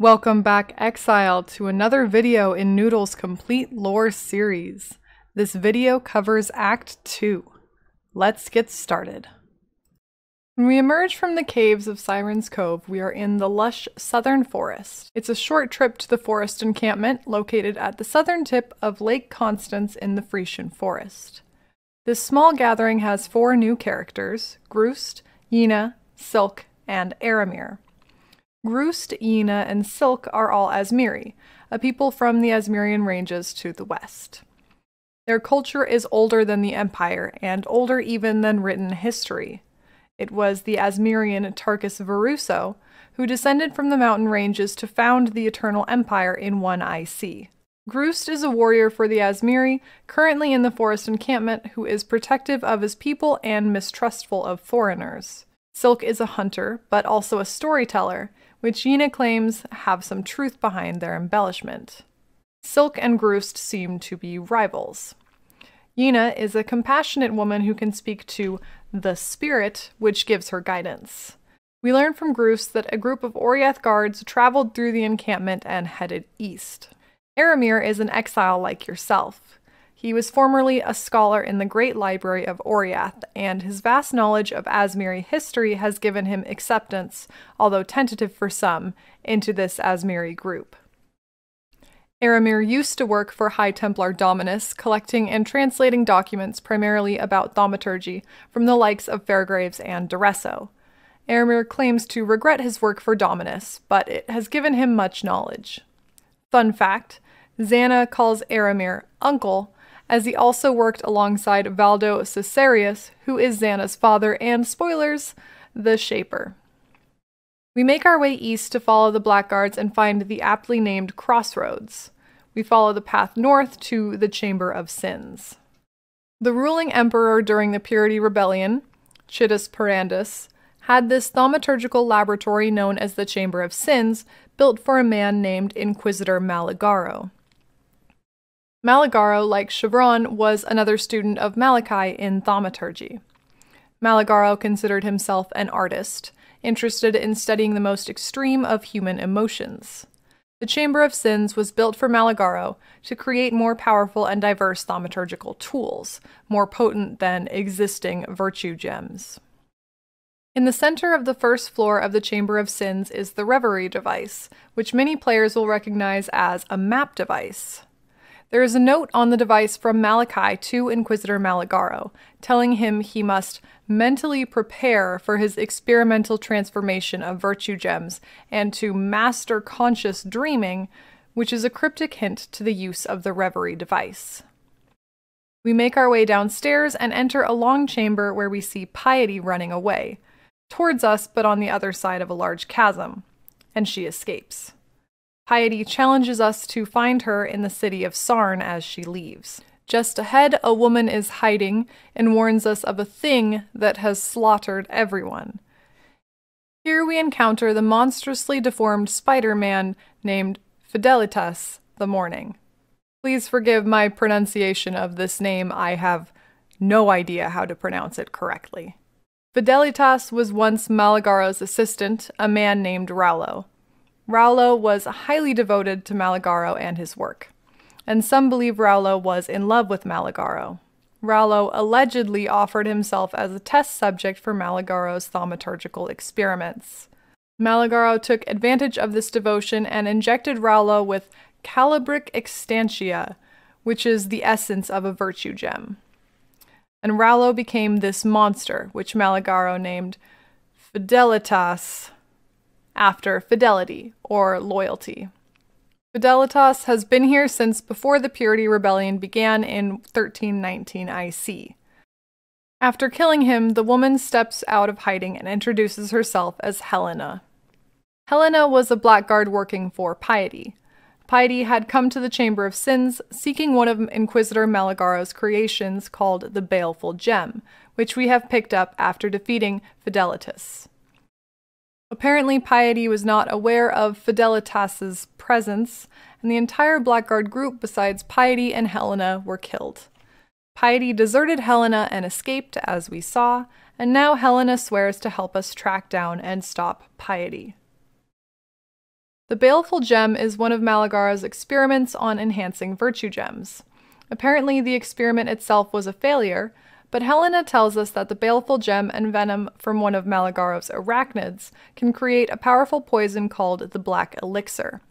Welcome back, Exile, to another video in Noodle's complete lore series. This video covers Act 2. Let's get started. When we emerge from the caves of Siren's Cove, we are in the lush southern forest. It's a short trip to the forest encampment located at the southern tip of Lake Constance in the Frisian Forest. This small gathering has 4 new characters: Groost, Yena, Silk, and Aramir. Groost, Yena, and Silk are all Asmiri, a people from the Asmirian ranges to the west. Their culture is older than the Empire, and older even than written history. It was the Asmirian Tarkus Veruso who descended from the mountain ranges to found the Eternal Empire in 1 IC. Groost is a warrior for the Asmiri, currently in the forest encampment, who is protective of his people and mistrustful of foreigners. Silk is a hunter, but also a storyteller, which Yena claims have some truth behind their embellishment. Silk and Groost seem to be rivals. Yena is a compassionate woman who can speak to the spirit, which gives her guidance. We learn from Groost that a group of Oriath guards traveled through the encampment and headed east. Aramir is an exile like yourself. He was formerly a scholar in the Great Library of Oriath, and his vast knowledge of Asmiri history has given him acceptance, although tentative for some, into this Asmiri group. Aramir used to work for High Templar Dominus, collecting and translating documents primarily about thaumaturgy from the likes of Fairgraves and Duresso. Aramir claims to regret his work for Dominus, but it has given him much knowledge. Fun fact, Xana calls Aramir Uncle, as he also worked alongside Valdo Caesarius, who is Xana's father and, spoilers, the Shaper. We make our way east to follow the Blackguards and find the aptly named Crossroads. We follow the path north to the Chamber of Sins. The ruling emperor during the Purity Rebellion, Chittus Perandus, had this thaumaturgical laboratory known as the Chamber of Sins, built for a man named Inquisitor Malagaro. Malagaro, like Chevron, was another student of Malachi in thaumaturgy. Malagaro considered himself an artist, interested in studying the most extreme of human emotions. The Chamber of Sins was built for Malagaro to create more powerful and diverse thaumaturgical tools, more potent than existing virtue gems. In the center of the first floor of the Chamber of Sins is the Reverie device, which many players will recognize as a map device. There is a note on the device from Malachi to Inquisitor Malagaro, telling him he must mentally prepare for his experimental transformation of virtue gems and to master conscious dreaming, which is a cryptic hint to the use of the Reverie device. We make our way downstairs and enter a long chamber where we see Piety running away, towards us but on the other side of a large chasm, and she escapes. Piety challenges us to find her in the city of Sarn as she leaves. Just ahead, a woman is hiding and warns us of a thing that has slaughtered everyone. Here we encounter the monstrously deformed Spider-Man named Fidelitas the Morning. Please forgive my pronunciation of this name, I have no idea how to pronounce it correctly. Fidelitas was once Malagaro's assistant, a man named Raulo. Raulo was highly devoted to Malagaro and his work, and some believe Raulo was in love with Malagaro. Raulo allegedly offered himself as a test subject for Malagaro's thaumaturgical experiments. Malagaro took advantage of this devotion and injected Raulo with Calibric Extantia, which is the essence of a virtue gem. And Raulo became this monster, which Malagaro named Fidelitas, after fidelity, or loyalty. Fidelitas has been here since before the Purity Rebellion began in 1319 IC. After killing him, the woman steps out of hiding and introduces herself as Helena. Helena was a blackguard working for Piety. Piety had come to the Chamber of Sins, seeking one of Inquisitor Malagaro's creations called the Baleful Gem, which we have picked up after defeating Fidelitas. Apparently, Piety was not aware of Fidelitas's presence, and the entire Blackguard group besides Piety and Helena were killed. Piety deserted Helena and escaped, as we saw, and now Helena swears to help us track down and stop Piety. The Baleful Gem is one of Maligaro's experiments on enhancing virtue gems. Apparently, the experiment itself was a failure, but Helena tells us that the Baleful Gem and venom from one of Maligaro's arachnids can create a powerful poison called the Black Elixir.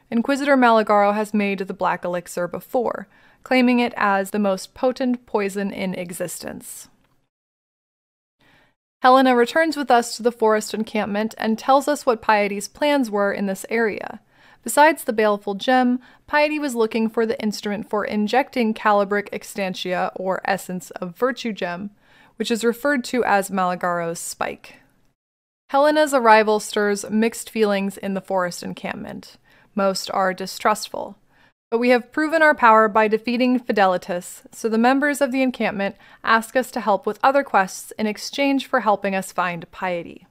Inquisitor Maligaro has made the Black Elixir before, claiming it as the most potent poison in existence. Helena returns with us to the forest encampment and tells us what Piety's plans were in this area. Besides the Baleful Gem, Piety was looking for the instrument for injecting Calibric Extantia, or Essence of Virtue Gem, which is referred to as Maligaro's spike. Helena's arrival stirs mixed feelings in the forest encampment. Most are distrustful. But we have proven our power by defeating Fidelitas, so the members of the encampment ask us to help with other quests in exchange for helping us find Piety.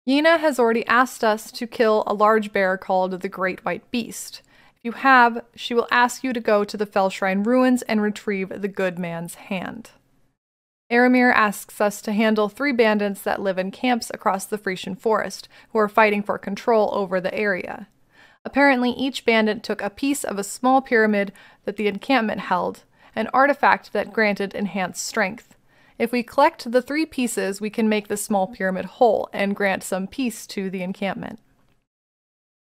Yena has already asked us to kill a large bear called the Great White Beast. If you have, she will ask you to go to the Fellshrine ruins and retrieve the Good Man's hand. Aramir asks us to handle 3 bandits that live in camps across the Frisian forest, who are fighting for control over the area. Apparently, each bandit took a piece of a small pyramid that the encampment held, an artifact that granted enhanced strength. If we collect the 3 pieces, we can make the small pyramid whole and grant some peace to the encampment.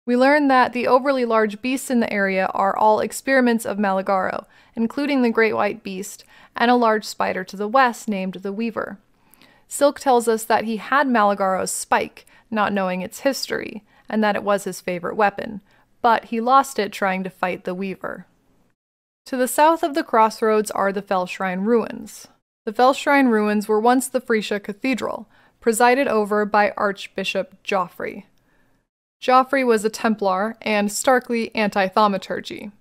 We learn that the overly large beasts in the area are all experiments of Maligaro, including the Great White Beast and a large spider to the west named the Weaver. Silk tells us that he had Maligaro's spike, not knowing its history, and that it was his favorite weapon, but he lost it trying to fight the Weaver. To the south of the crossroads are the Fellshrine ruins. The Fellshrine ruins were once the Frisia Cathedral, presided over by Archbishop Joffrey. Joffrey was a Templar and starkly anti-thaumaturgy.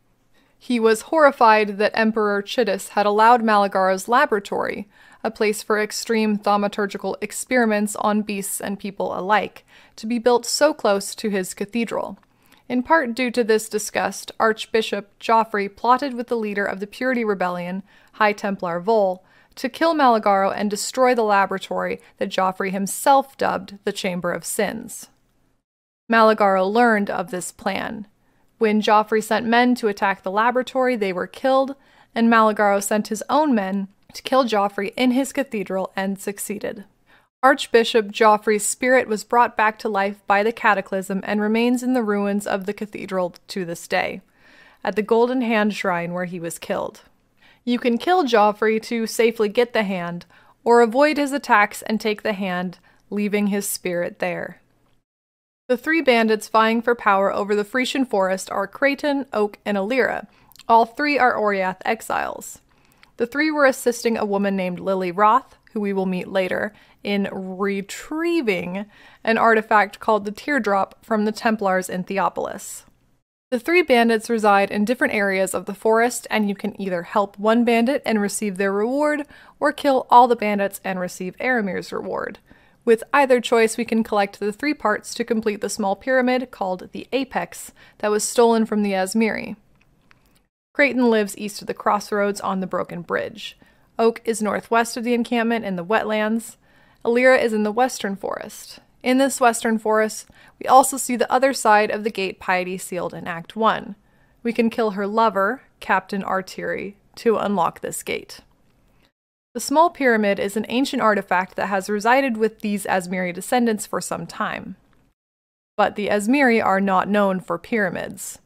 He was horrified that Emperor Chittis had allowed Maligaro's laboratory, a place for extreme thaumaturgical experiments on beasts and people alike, to be built so close to his cathedral. In part due to this disgust, Archbishop Joffrey plotted with the leader of the Purity Rebellion, High Templar Vol, to kill Maligaro and destroy the laboratory that Joffrey himself dubbed the Chamber of Sins. Maligaro learned of this plan. When Joffrey sent men to attack the laboratory, they were killed, and Maligaro sent his own men to kill Joffrey in his cathedral and succeeded. Archbishop Joffrey's spirit was brought back to life by the cataclysm and remains in the ruins of the cathedral to this day, at the Golden Hand Shrine where he was killed. You can kill Joffrey to safely get the hand, or avoid his attacks and take the hand, leaving his spirit there. The 3 bandits vying for power over the Frisian forest are Creighton, Oak, and Alehrer. All 3 are Oriath exiles. The 3 were assisting a woman named Lily Roth, who we will meet later, in retrieving an artifact called the Teardrop from the Templars in Theopolis. The 3 bandits reside in different areas of the forest, and you can either help one bandit and receive their reward, or kill all the bandits and receive Aramir's reward. With either choice, we can collect the 3 parts to complete the small pyramid called the Apex that was stolen from the Azmiri. Creighton lives east of the crossroads on the Broken Bridge. Oak is northwest of the encampment in the Wetlands. Alehrer is in the western forest. In this western forest, we also see the other side of the gate Piety sealed in Act 1. We can kill her lover, Captain Artiri, to unlock this gate. The small pyramid is an ancient artifact that has resided with these Azmiri descendants for some time. But the Azmiri are not known for pyramids.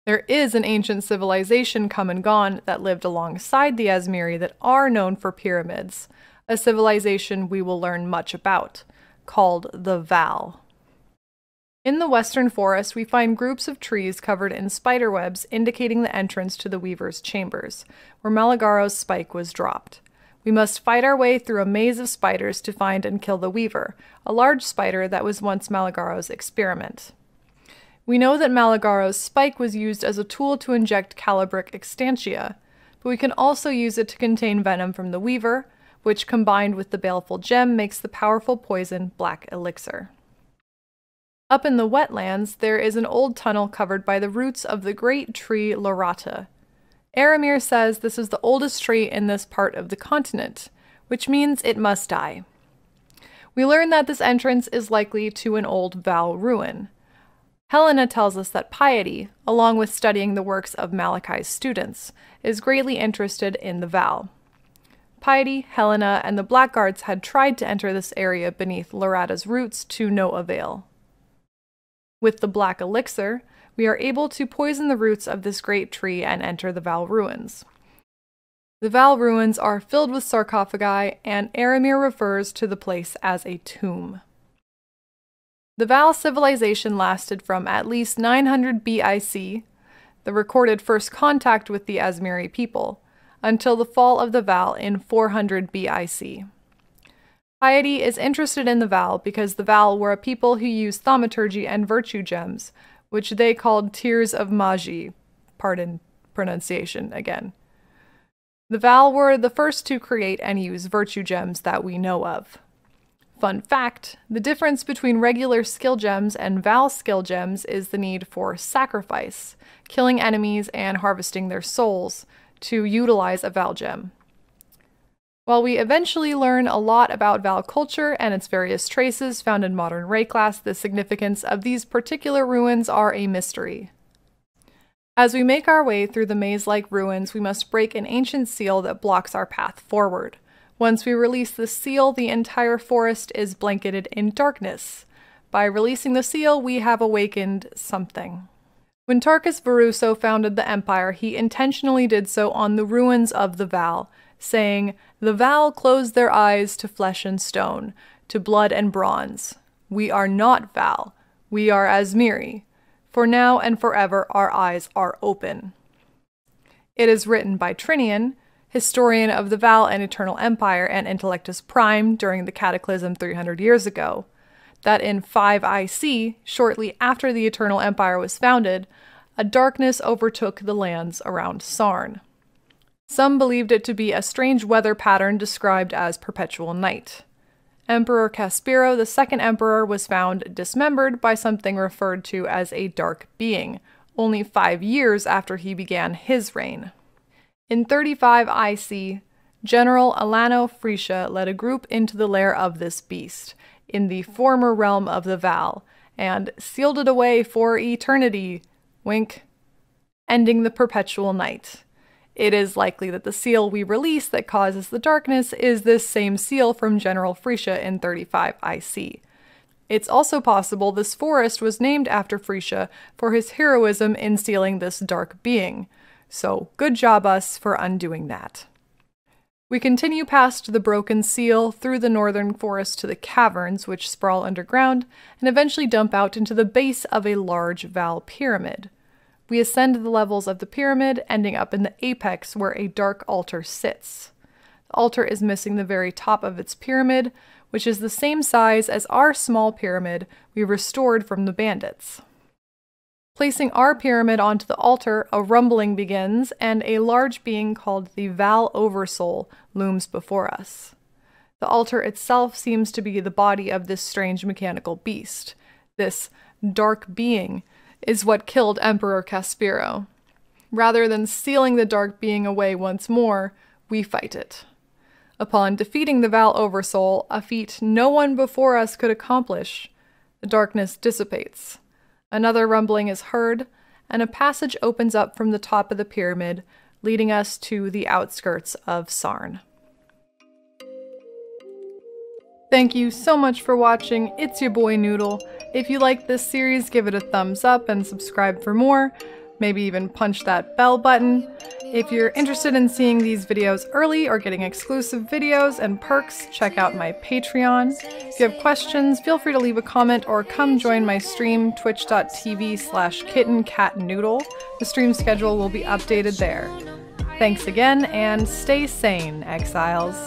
There is an ancient civilization come and gone that lived alongside the Azmiri that are known for pyramids, a civilization we will learn much about, called the Val. In the western forest, we find groups of trees covered in spiderwebs indicating the entrance to the Weaver's chambers, where Maligaro's spike was dropped. We must fight our way through a maze of spiders to find and kill the Weaver, a large spider that was once Maligaro's experiment. We know that Maligaro's spike was used as a tool to inject Calibric Extantia, but we can also use it to contain venom from the Weaver, which combined with the Baleful Gem makes the powerful poison Black Elixir. Up in the Wetlands, there is an old tunnel covered by the roots of the great tree Lorata. Aramir says this is the oldest tree in this part of the continent, which means it must die. We learn that this entrance is likely to an old Val ruin. Helena tells us that Piety, along with studying the works of Malachai's students, is greatly interested in the Val. Piety, Helena, and the Blackguards had tried to enter this area beneath Lorata's roots to no avail. With the Black Elixir, we are able to poison the roots of this great tree and enter the Val ruins. The Val ruins are filled with sarcophagi, and Aramir refers to the place as a tomb. The Val civilization lasted from at least 900 BIC, the recorded first contact with the Azmiri people, until the fall of the Val in 400 BIC. Piety is interested in the Val because the Val were a people who used thaumaturgy and virtue gems, which they called tears of Magi. Pardon pronunciation again. The Val were the first to create and use virtue gems that we know of. Fun fact, the difference between regular skill gems and Val skill gems is the need for sacrifice, killing enemies and harvesting their souls, to utilize a Val gem. While we eventually learn a lot about Val culture and its various traces found in modern Wraeclast, the significance of these particular ruins are a mystery. As we make our way through the maze-like ruins, we must break an ancient seal that blocks our path forward. Once we release the seal, the entire forest is blanketed in darkness. By releasing the seal, we have awakened something. When Tarkus Varuso founded the Empire, he intentionally did so on the ruins of the Val, saying, "The Val closed their eyes to flesh and stone, to blood and bronze. We are not Val. We are Azmiri. For now and forever our eyes are open." It is written by Trinian, historian of the Val and Eternal Empire and Intellectus Prime during the Cataclysm 300 years ago, that in 5 IC, shortly after the Eternal Empire was founded, a darkness overtook the lands around Sarn. Some believed it to be a strange weather pattern described as perpetual night. Emperor Caspero, the second emperor, was found dismembered by something referred to as a dark being, only 5 years after he began his reign. In 35 IC, General Alano Frisia led a group into the lair of this beast, in the former realm of the Val, and sealed it away for eternity, wink, ending the perpetual night. It is likely that the seal we release that causes the darkness is this same seal from General Frisia in 35 IC. It's also possible this forest was named after Frisia for his heroism in sealing this dark being. So good job us for undoing that. We continue past the broken seal, through the northern forest to the caverns, which sprawl underground, and eventually dump out into the base of a large Val pyramid. We ascend the levels of the pyramid, ending up in the apex where a dark altar sits. The altar is missing the very top of its pyramid, which is the same size as our small pyramid we restored from the bandits. Placing our pyramid onto the altar, a rumbling begins, and a large being called the Val Oversoul looms before us. The altar itself seems to be the body of this strange mechanical beast. This dark being is what killed Emperor Caspero. Rather than sealing the dark being away once more, we fight it. Upon defeating the Val Oversoul, a feat no one before us could accomplish, the darkness dissipates. Another rumbling is heard, and a passage opens up from the top of the pyramid, leading us to the outskirts of Sarn. Thank you so much for watching. It's your boy Noodle. If you like this series, give it a thumbs up and subscribe for more. Maybe even punch that bell button. If you're interested in seeing these videos early or getting exclusive videos and perks, check out my Patreon. If you have questions, feel free to leave a comment or come join my stream, twitch.tv/KittenCatNoodle. The stream schedule will be updated there. Thanks again, and stay sane, Exiles.